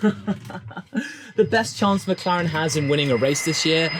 The best chance McLaren has in winning a race this year,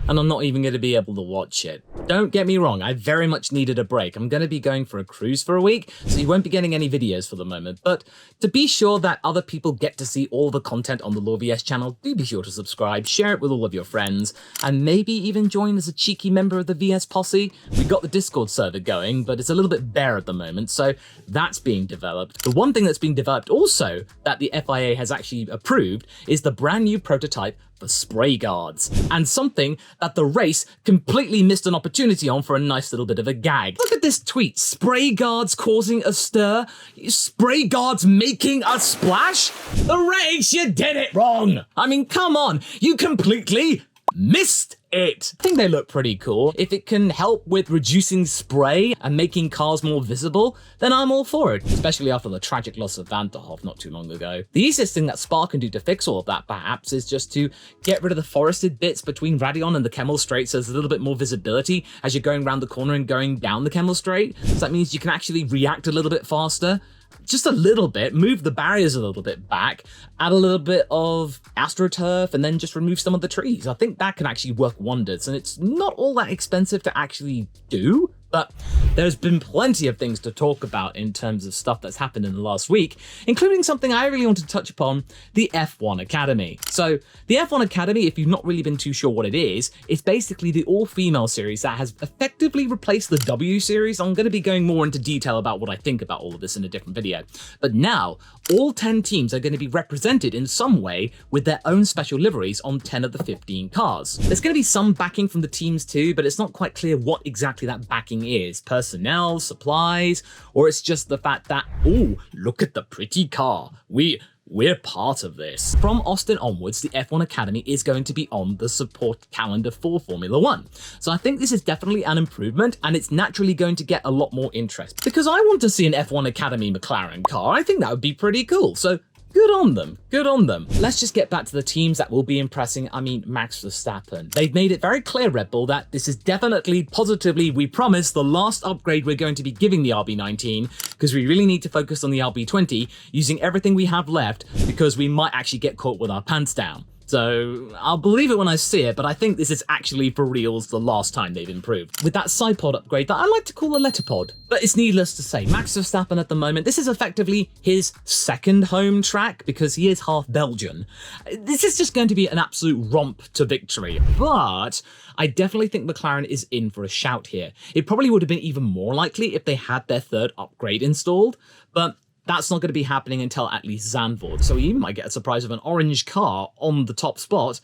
and I'm not even going to be able to watch it. Don't get me wrong, I very much needed a break. I'm going to be going for a cruise for a week, so you won't be getting any videos for the moment. But to be sure that other people get to see all the content on the LawVS channel, do be sure to subscribe, share it with all of your friends, and maybe even join as a cheeky member of the VS Posse. We got the Discord server going, but it's a little bit bare at the moment, so that's being developed. The one thing that's being developed also that the FIA has actually approved is the brand new prototype for spray guards, and something that the race completely missed an opportunity on for a nice little bit of a gag. Look at this tweet: spray guards causing a stir, spray guards making a splash. The race, you did it wrong. I mean, come on, you completely missed it. I think they look pretty cool. If it can help with reducing spray and making cars more visible, then I'm all for it, especially after the tragic loss of Hoff not too long ago. The easiest thing that Spa can do to fix all of that, perhaps, is just to get rid of the forested bits between Raidillon and the Kemmel Straight, so there's a little bit more visibility as you're going around the corner and going down the Kemmel Straight. So that means you can actually react a little bit faster. Just a little bit, move the barriers a little bit back, add a little bit of AstroTurf, and then just remove some of the trees. I think that can actually work wonders, and it's not all that expensive to actually do. But there's been plenty of things to talk about in terms of stuff that's happened in the last week, including something I really want to touch upon, the F1 Academy. So the F1 Academy, if you've not really been too sure what it is, it's basically the all-female series that has effectively replaced the W series. I'm going to be going more into detail about what I think about all of this in a different video. But now, all 10 teams are going to be represented in some way with their own special liveries on 10 of the 15 cars. There's going to be some backing from the teams too, but it's not quite clear what exactly that backing is. Personnel, supplies, or it's just the fact that, oh, look at the pretty car. We're part of this. From Austin onwards, the F1 Academy is going to be on the support calendar for Formula One. So I think this is definitely an improvement, and it's naturally going to get a lot more interest. Because I want to see an F1 Academy McLaren car. I think that would be pretty cool. So good on them. Good on them. Let's just get back to the teams that will be impressing. I mean, Max Verstappen. They've made it very clear, Red Bull, that this is definitely, positively, we promise, the last upgrade we're going to be giving the RB19, because we really need to focus on the RB20, using everything we have left, because we might actually get caught with our pants down. So I'll believe it when I see it, but I think this is actually for reals the last time they've improved. With that side pod upgrade that I like to call a letter pod. But it's needless to say, Max Verstappen at the moment, this is effectively his second home track because he is half Belgian. This is just going to be an absolute romp to victory. But I definitely think McLaren is in for a shout here. It probably would have been even more likely if they had their third upgrade installed, but that's not going to be happening until at least Zandvoort, so you might get a surprise of an orange car on the top spot,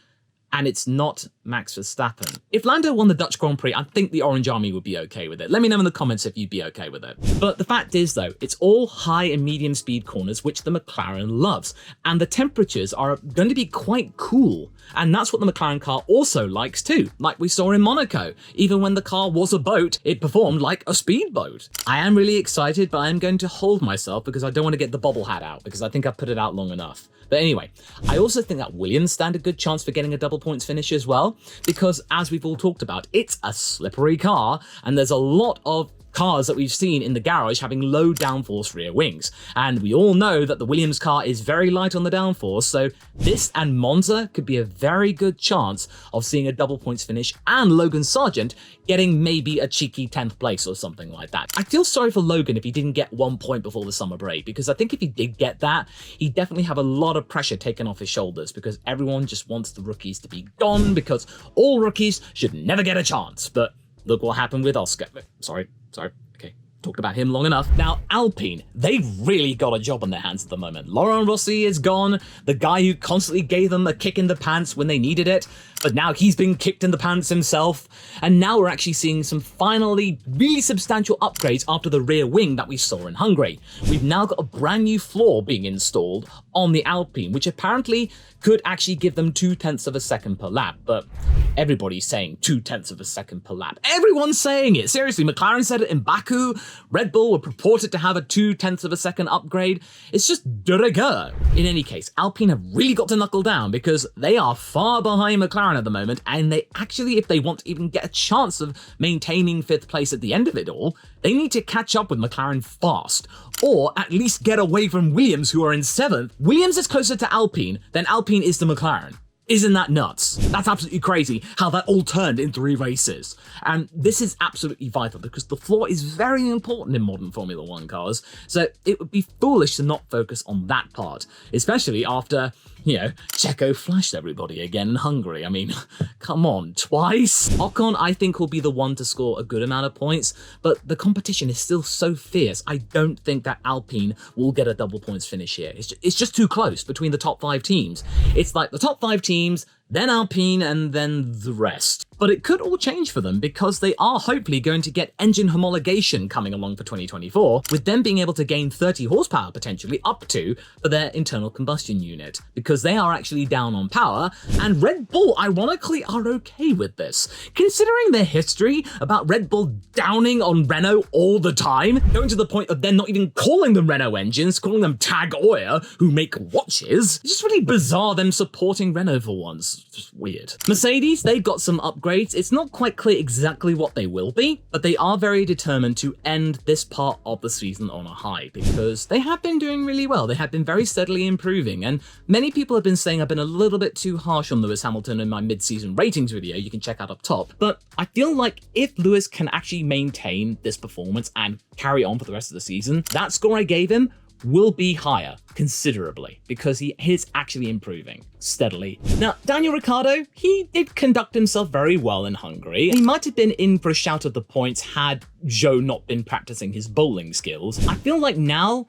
and it's not Max Verstappen. If Lando won the Dutch Grand Prix, I think the Orange Army would be okay with it. Let me know in the comments if you'd be okay with it. But the fact is though, it's all high and medium speed corners, which the McLaren loves, and the temperatures are going to be quite cool. And that's what the McLaren car also likes too, like we saw in Monaco. Even when the car was a boat, it performed like a speedboat. I am really excited, but I'm going to hold myself because I don't want to get the bobble hat out, because I think I've put it out long enough. But anyway, I also think that Williams stand a good chance for getting a double points finish as well, because as we've all talked about, it's a slippery car, and there's a lot of cars that we've seen in the garage having low downforce rear wings. And we all know that the Williams car is very light on the downforce, so this and Monza could be a very good chance of seeing a double points finish and Logan Sargent getting maybe a cheeky 10th place or something like that. I feel sorry for Logan if he didn't get 1 point before the summer break, because I think if he did get that, he'd definitely have a lot of pressure taken off his shoulders, because everyone just wants the rookies to be gone, because all rookies should never get a chance. But look what happened with Oscar. Sorry. Okay, talked about him long enough. Now, Alpine, they've really got a job on their hands at the moment. Laurent Rossi is gone, the guy who constantly gave them a kick in the pants when they needed it, but now he's been kicked in the pants himself. And now we're actually seeing some finally really substantial upgrades after the rear wing that we saw in Hungary. We've now got a brand new floor being installed on the Alpine, which apparently could actually give them 0.2 of a second per lap, but everybody's saying 0.2 of a second per lap. Everyone's saying it. Seriously, McLaren said it in Baku. Red Bull were purported to have a 0.2 of a second upgrade. It's just de rigueur. In any case, Alpine have really got to knuckle down, because they are far behind McLaren McLaren at the moment, and they actually, if they want to even get a chance of maintaining 5th place at the end of it all, they need to catch up with McLaren fast, or at least get away from Williams, who are in 7th. Williams is closer to Alpine than Alpine is to McLaren. Isn't that nuts? That's absolutely crazy how that all turned in 3 races. And this is absolutely vital because the floor is very important in modern Formula 1 cars, so it would be foolish to not focus on that part, especially after, Checo flashed everybody again in Hungary. I mean, come on, twice? Ocon, I think, will be the one to score a good amount of points, but the competition is still so fierce. I don't think that Alpine will get a double points finish here. It's just too close between the top 5 teams. It's like the top 5 teams, then Alpine, and then the rest. But it could all change for them because they are hopefully going to get engine homologation coming along for 2024, with them being able to gain 30 horsepower potentially up to for their internal combustion unit, because they are actually down on power, and Red Bull ironically are okay with this. Considering their history about Red Bull downing on Renault all the time, going to the point of them not even calling them Renault engines, calling them Tag Heuer, who make watches. It's just really bizarre them supporting Renault for once. Just weird. Mercedes, they've got some upgrades. It's not quite clear exactly what they will be, but they are very determined to end this part of the season on a high because they have been doing really well. They have been very steadily improving, and many people have been saying I've been a little bit too harsh on Lewis Hamilton in my mid-season ratings video you can check out up top, but I feel like if Lewis can actually maintain this performance and carry on for the rest of the season, that score I gave him will be higher considerably because he is actually improving steadily. Now, Daniel Ricciardo, he did conduct himself very well in Hungary. He might have been in for a shout of the points had Zhou not been practicing his bowling skills. I feel like now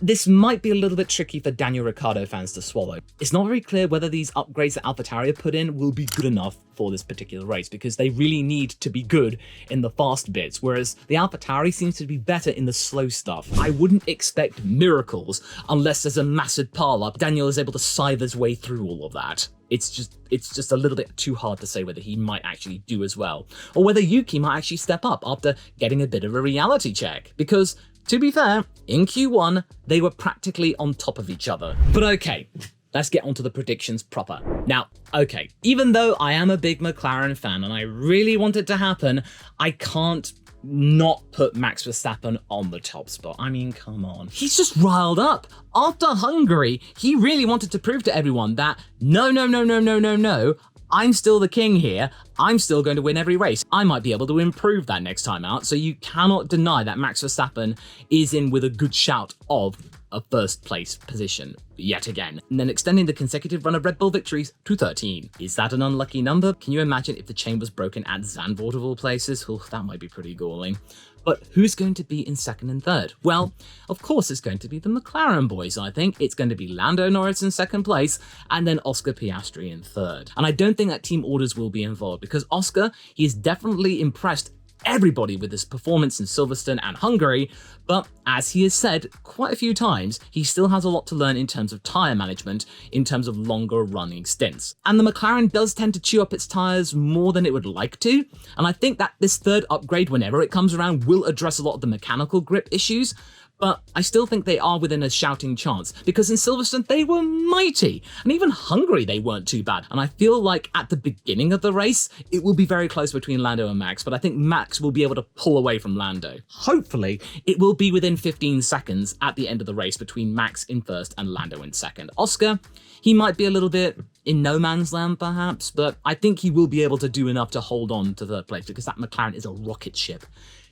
this might be a little bit tricky for Daniel Ricciardo fans to swallow. It's not very clear whether these upgrades that AlphaTauri have put in will be good enough for this particular race because they really need to be good in the fast bits, whereas the AlphaTauri seems to be better in the slow stuff. I wouldn't expect miracles unless there's a massive pile-up. Daniel is able to scythe his way through all of that. It's just a little bit too hard to say whether he might actually do as well, or whether Yuki might actually step up after getting a bit of a reality check, because to be fair, in Q1, they were practically on top of each other. But okay, let's get onto the predictions proper. Now, okay, even though I am a big McLaren fan and I really want it to happen, I can't not put Max Verstappen on the top spot. I mean, come on. He's just riled up. After Hungary, he really wanted to prove to everyone that no, I'm still the king here. I'm still going to win every race. I might be able to improve that next time out. So you cannot deny that Max Verstappen is in with a good shout of a first place position yet again. And then extending the consecutive run of Red Bull victories to 13. Is that an unlucky number? Can you imagine if the chain was broken at Zandvoort of all places? Oh, that might be pretty galling. But who's going to be in 2nd and 3rd? Well, of course it's going to be the McLaren boys, I think. It's going to be Lando Norris in 2nd place, and then Oscar Piastri in 3rd. And I don't think that team orders will be involved, because Oscar, he has definitely impressed everybody with his performance in Silverstone and Hungary, but as he has said quite a few times, he still has a lot to learn in terms of tyre management, in terms of longer running stints. And the McLaren does tend to chew up its tyres more than it would like to, and I think that this 3rd upgrade, whenever it comes around, will address a lot of the mechanical grip issues, but I still think they are within a shouting chance, because in Silverstone they were mighty, and even Hungary they weren't too bad, and I feel like at the beginning of the race it will be very close between Lando and Max, but I think Max will be able to pull away from Lando. Hopefully it will be within 15 seconds at the end of the race between Max in 1st and Lando in 2nd. Oscar, he might be a little bit in no man's land perhaps, but I think he will be able to do enough to hold on to 3rd place, because that McLaren is a rocket ship.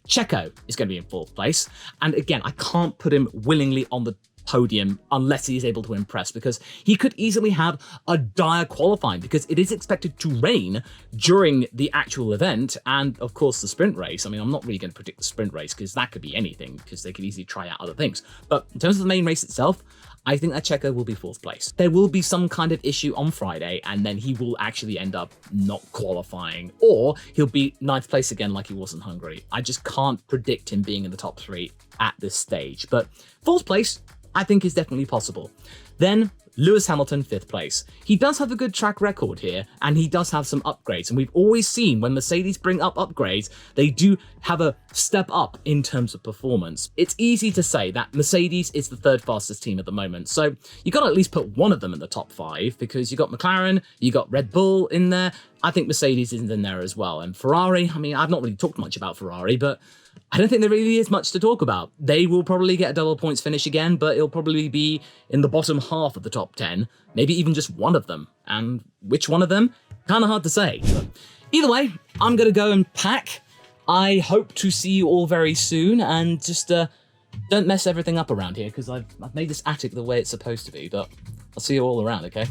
Checo is going to be in 4th place, and again, I can't put him willingly on the podium unless he is able to impress, because he could easily have a dire qualifying, because it is expected to rain during the actual event, and of course the sprint race. I mean, I'm not really going to predict the sprint race, because that could be anything, because they could easily try out other things. But in terms of the main race itself, I think that Checo will be 4th place. There will be some kind of issue on Friday, and then he will actually end up not qualifying, or he'll be 9th place again like he was in Hungary. I just can't predict him being in the top 3 at this stage, but 4th place I think is definitely possible. Then Lewis Hamilton, 5th place. He does have a good track record here, and he does have some upgrades. And we've always seen when Mercedes bring up upgrades, they do have a step up in terms of performance. It's easy to say that Mercedes is the 3rd fastest team at the moment. So you got to at least put one of them in the top 5, because you got McLaren, you got Red Bull in there. I think Mercedes is in there as well. And Ferrari, I mean, I've not really talked much about Ferrari, but I don't think there really is much to talk about. They will probably get a double points finish again, but it'll probably be in the bottom half of the top 10, maybe even just one of them. And which one of them? Kind of hard to say. But either way, I'm going to go and pack. I hope to see you all very soon, and just don't mess everything up around here, because I've made this attic the way it's supposed to be, but I'll see you all around, okay?